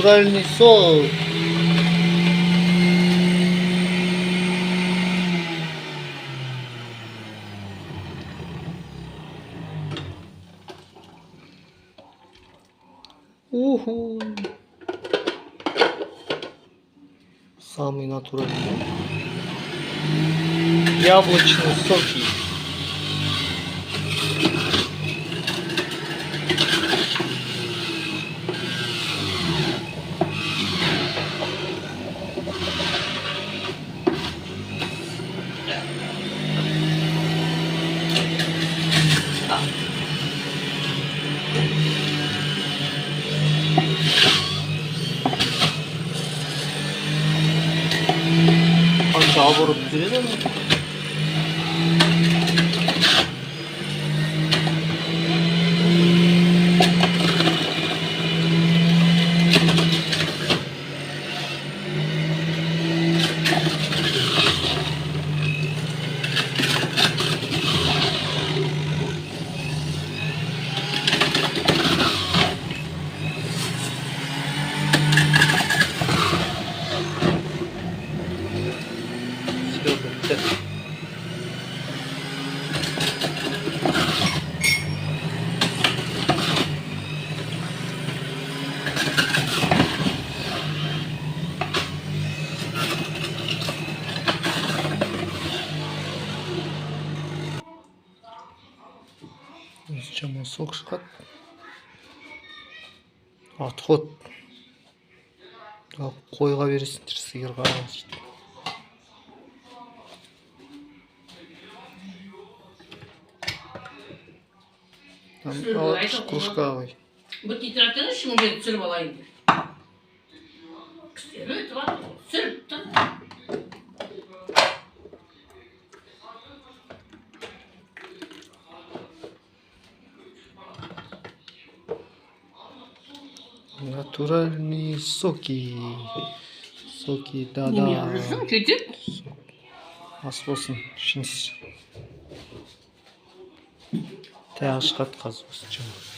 натуральный сок. Уху. Самый натуральный. Яблочные соки. Қанша оборот жүреді ана? Все, бітті. Жама сок шығады. Отход. Қойға бересіңдер, сиырға. Кружка қой. Бұл тетрадтан ішімін беріп түсіріп алайын деп. Кістері өтіп атыр, түсіріп тұр. Натуральные соки. Соки, да. Жүрсің, кетіп. Ас болсын, ішіңіз. Тағы шығады қазір осы жама.